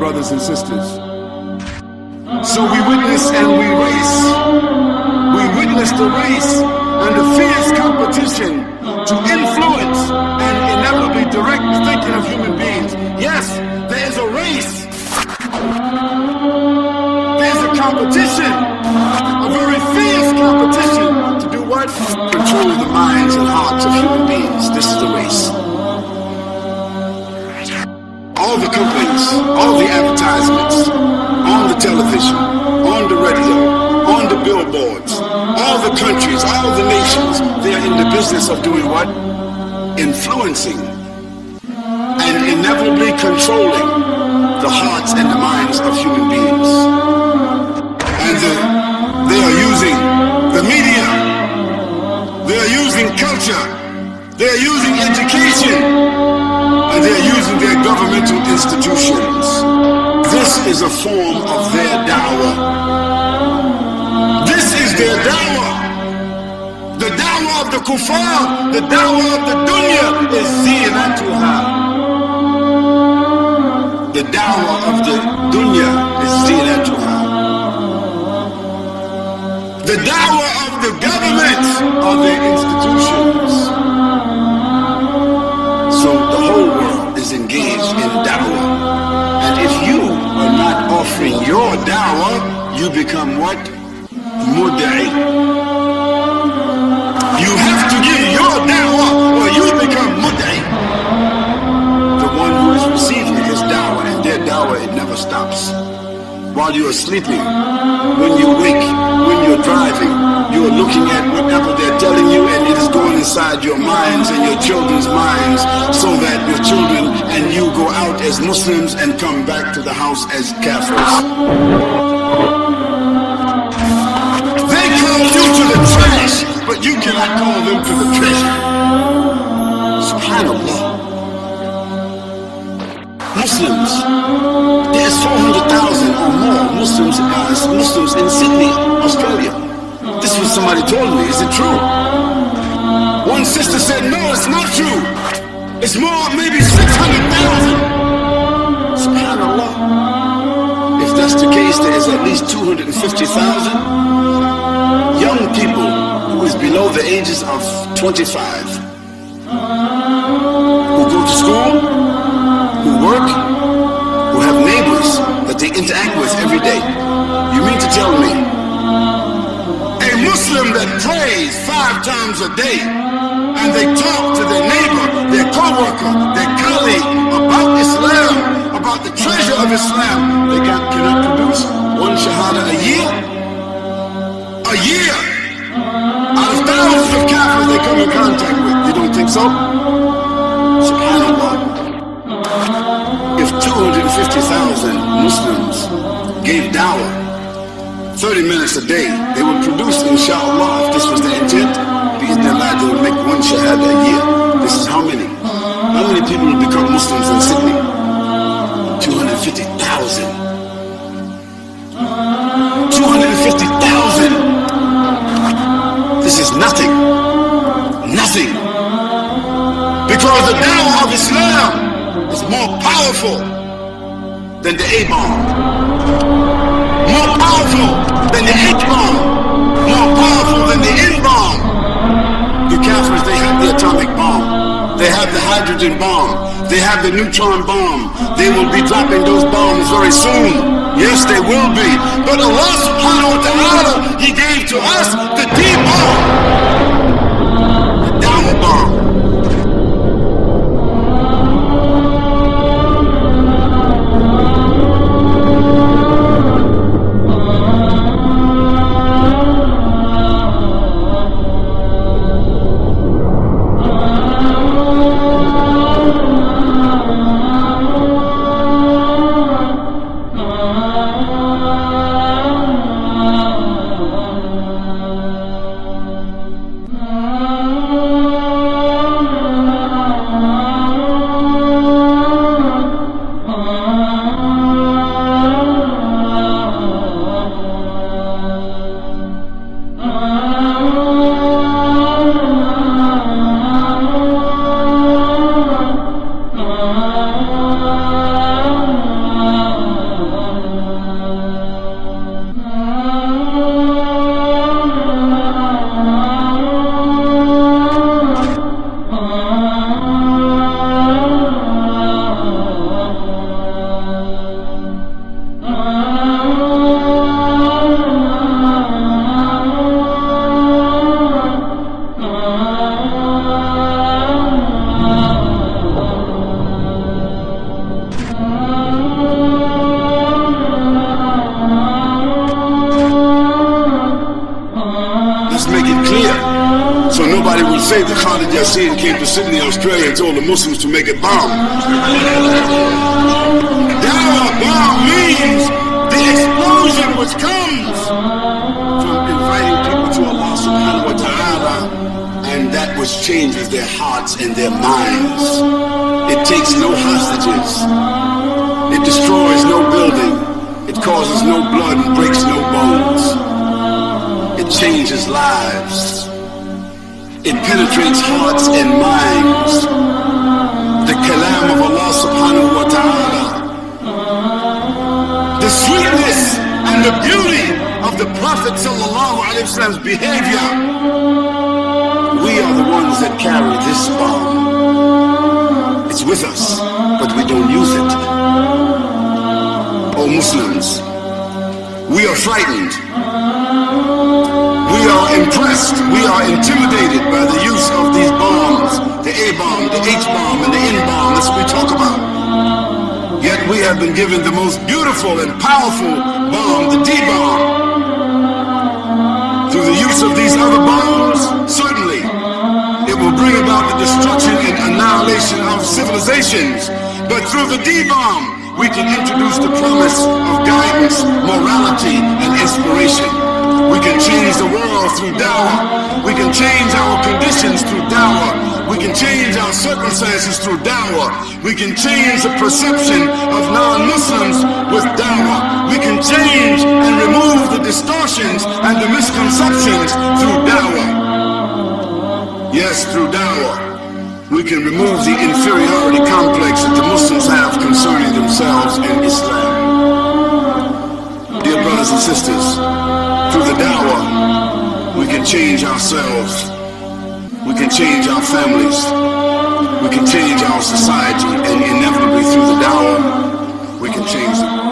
brothers and sisters. So we witness and we race. We witness the race and the fierce competition to influence and inevitably direct the thinking of human beings. Yes, there is a race. There's a competition, a very fierce competition to do what? Control the minds and hearts of human beings. This is the race. All the companies, all the advertisements, on the television, on the radio, on the billboards, all the countries, all the nations, they are in the business of doing what? Influencing and inevitably controlling the hearts and the minds of human beings. And they are using the media, they are using culture, they are using education, and they are using their governmental institutions. This is a form of their dawah. This is their dawah. The dawah of the kuffar, the dawah of the dunya is zinatuha. The dawah of the dunya is zinatuha. The dawah of the governments are their institutions. So the whole world is engaged in dawah. And if you are not offering your dawah, you become what? Mud'i. You have to give your dawah or you become mud'i. The one who is receiving his dawah, and their dawah, it never stops. While you are sleeping, when you wake, when you're driving, you are looking at whatever they're telling you, and it is going inside your minds and your children's minds, so that your children and you go out as Muslims and come back to the house as kafirs. They call you to the trash, but you cannot call them to the treasure. Subhanallah. Muslims, there's 400,000 or more Muslims in Sydney, Australia. This was somebody told me. Is it true? One sister said, no, it's not true. It's more, maybe 600,000. Subhanallah. If that's the case, there is at least 250,000 young people who is below the ages of 25 who go to school, who work, who have neighbors that they interact with every day. You mean to tell me a Muslim that prays 5 times a day and they talk to their neighbor, their co-worker, their colleague about Islam, about the treasure of Islam, they cannot produce 1 shahada a year? A year! Out of thousands of kafirs they come in contact with. You don't think so? Subhanallah. If 250,000 Muslims gave dawah 30 minutes a day, they would produce, inshallah, if this was the intent, they would make 1 shahada a year. This is how many? How many people will become Muslims in Sydney? 250,000. 250,000. This is nothing. Nothing. Because the dawah of Islam is more powerful than the A-bomb, more powerful than the H-bomb, more powerful than the N-bomb. The Kafirs, they have the atomic bomb, they have the hydrogen bomb, they have the neutron bomb. They will be dropping those bombs very soon. Yes, they will be. But Allah subhanahu wa ta'ala, He gave to us the D-bomb, the dawah bomb. Somebody would say that Khalid Yasin came to Sydney, Australia and told the Muslims to make a bomb. Dawah, bomb means the explosion which comes from inviting people to Allah subhanahu wa ta'ala, and that which changes their hearts and their minds. It takes no hostages. It destroys no building. It causes no blood and breaks no bones. It changes lives. It penetrates hearts and minds. The kalam of Allah subhanahu wa ta'ala, the sweetness and the beauty of the Prophet sallallahu alaihi wasallam's behavior. We are the ones that carry this bomb. It's with us, but we don't use it. Oh Muslims, we are frightened. We are impressed, we are intimidated by the use of these bombs, the A-bomb, the H-bomb, and the N-bomb. That's what we talk about. Yet we have been given the most beautiful and powerful bomb, the D-bomb. Through the use of these other bombs, certainly, it will bring about the destruction and annihilation of civilizations. But through the D-bomb, we can introduce the promise of guidance, morality, and inspiration. We can change the world through dawah. We can change our conditions through dawah. We can change our circumstances through dawah. We can change the perception of non-Muslims with dawah. We can change and remove the distortions and the misconceptions through dawah. Yes, through dawah, we can remove the inferiority complex that the Muslims have concerning themselves and Islam. Dear brothers and sisters, through the dawah, we can change ourselves, we can change our families, we can change our society, and inevitably through the dawah, we can change the world.